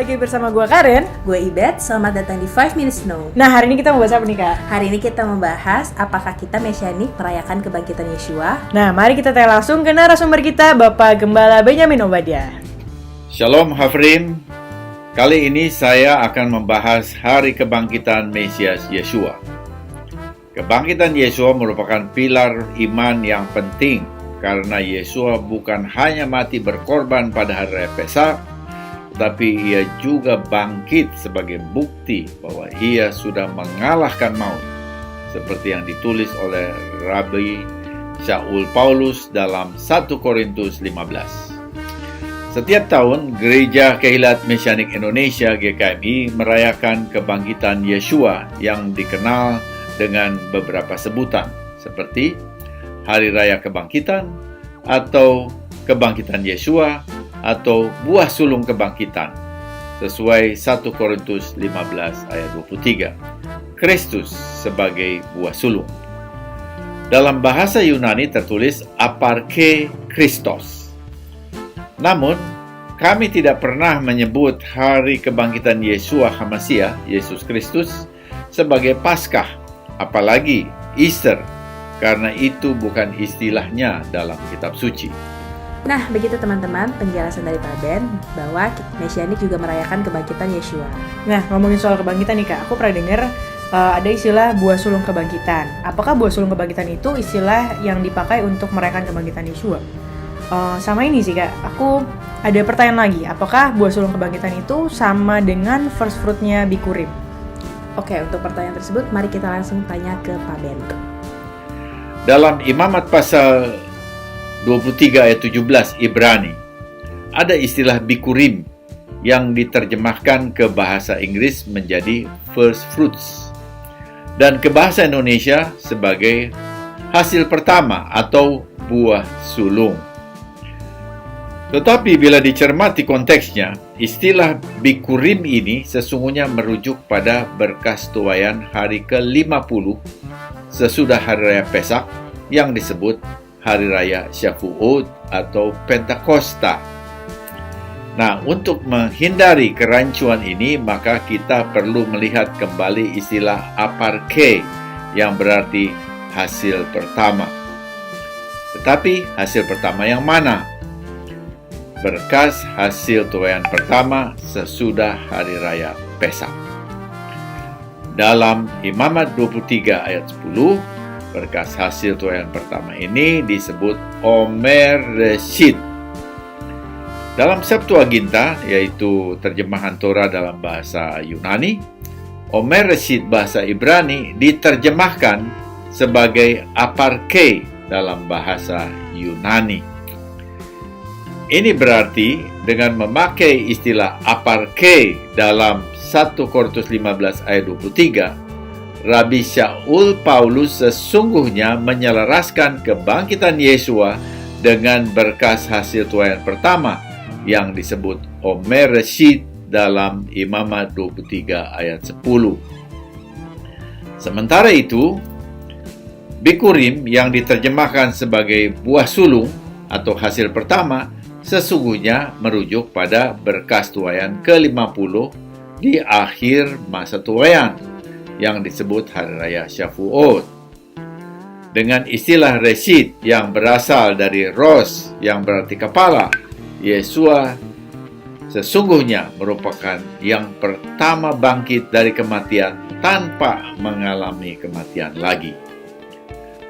lagi bersama gue Karen. Gue Ibet, selamat datang di 5 Minutes Know. Nah, hari ini kita mau bahas apa nih, Kak? Hari ini kita membahas apakah kita Mesianik merayakan kebangkitan Yeshua. Nah, mari kita tanya langsung ke narasumber kita, Bapak Gembala Benyamin Obadiah. Shalom Hafrim. Kali ini saya akan membahas hari kebangkitan Mesias Yeshua. Kebangkitan Yeshua merupakan pilar iman yang penting karena Yeshua bukan hanya mati berkorban pada hari raya Pesak, tetapi ia juga bangkit sebagai bukti bahwa ia sudah mengalahkan maut, seperti yang ditulis oleh Rabi Shaul Paulus dalam 1 Korintus 15. Setiap tahun, Gereja Kehilat Mesianik Indonesia GKMI merayakan kebangkitan Yeshua yang dikenal dengan beberapa sebutan, seperti Hari Raya Kebangkitan, atau Kebangkitan Yeshua, atau Buah Sulung Kebangkitan, sesuai 1 Korintus 15 ayat 23. Kristus sebagai buah sulung. Dalam bahasa Yunani tertulis aparke Christos. Namun, kami tidak pernah menyebut hari kebangkitan Yeshua HaMashiach, Yesus Kristus, sebagai Paskah, apalagi Easter, karena itu bukan istilahnya dalam kitab suci. Nah, begitu teman-teman penjelasan dari Pak Ben bahwa Mesianik juga merayakan kebangkitan Yeshua. Nah, ngomongin soal kebangkitan nih, Kak, aku pernah dengar ada istilah buah sulung kebangkitan. Apakah buah sulung kebangkitan itu istilah yang dipakai untuk merayakan kebangkitan Yeshua? Sama ini sih, Kak, aku ada pertanyaan lagi. Apakah buah sulung kebangkitan itu sama dengan first fruit-nya Bikurim? Oke, untuk pertanyaan tersebut, mari kita langsung tanya ke Pak Ben. Dalam Imamat pasal 23 ayat 17 Ibrani, ada istilah Bikurim yang diterjemahkan ke bahasa Inggris menjadi first fruits dan ke bahasa Indonesia sebagai hasil pertama atau buah sulung. Tetapi bila dicermati konteksnya, istilah Bikurim ini sesungguhnya merujuk pada berkas tuaian hari ke-50 sesudah Hari Raya Pesak yang disebut Hari Raya Shavuot atau Pentakosta. Nah, untuk menghindari kerancuan ini, maka kita perlu melihat kembali istilah aparke yang berarti hasil pertama. Tetapi hasil pertama yang mana? Berkas hasil tuaian pertama sesudah Hari Raya Pesak. Dalam Imamat 23 ayat 10, berkas hasil tuaian pertama ini disebut Omer Reshit. Dalam Septuaginta, yaitu terjemahan Torah dalam bahasa Yunani, Omer Reshit bahasa Ibrani diterjemahkan sebagai aparke dalam bahasa Yunani. Ini berarti dengan memakai istilah aparke dalam 1 Korintus 15 ayat 23, Rabi Shaul Paulus sesungguhnya menyelaraskan kebangkitan Yeshua dengan berkas hasil tuaian pertama yang disebut Omer Reshit dalam Imamat 23 ayat 10. Sementara itu, Bikurim yang diterjemahkan sebagai buah sulung atau hasil pertama sesungguhnya merujuk pada berkas tuaian ke-50 di akhir masa tuaian yang disebut Hari Raya Shavuot. Dengan istilah Reshit yang berasal dari Ros yang berarti kepala, Yeshua sesungguhnya merupakan yang pertama bangkit dari kematian tanpa mengalami kematian lagi.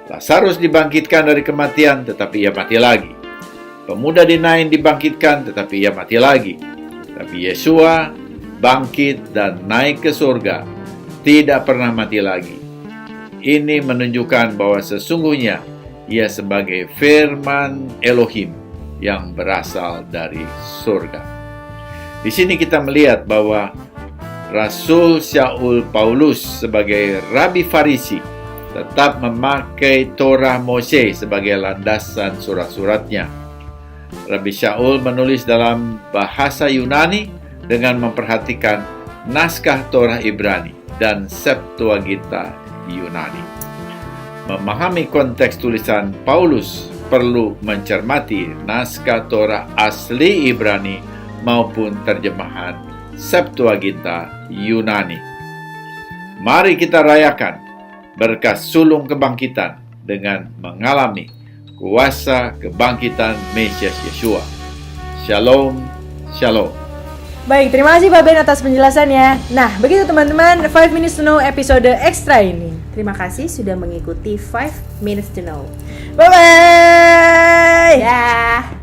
Lazarus dibangkitkan dari kematian tetapi ia mati lagi. Pemuda di Nain dibangkitkan tetapi ia mati lagi. Tapi Yeshua bangkit dan naik ke surga, tidak pernah mati lagi. Ini menunjukkan bahwa sesungguhnya ia sebagai firman Elohim yang berasal dari surga. Di sini kita melihat bahwa Rasul Shaul Paulus sebagai Rabi Farisi tetap memakai Torah Moshe sebagai landasan surat-suratnya. Rabi Shaul menulis dalam bahasa Yunani dengan memperhatikan naskah Torah Ibrani dan Septuaginta Yunani. Memahami konteks tulisan Paulus perlu mencermati naskah Torah asli Ibrani maupun terjemahan Septuaginta Yunani. Mari kita rayakan berkas sulung kebangkitan dengan mengalami kuasa kebangkitan Mesias Yeshua. Shalom, shalom. Baik, terima kasih Pak Ben atas penjelasannya. Nah, begitu teman-teman 5 Minutes to Know episode ekstra ini. Terima kasih sudah mengikuti 5 Minutes to Know. Bye-bye! Dah.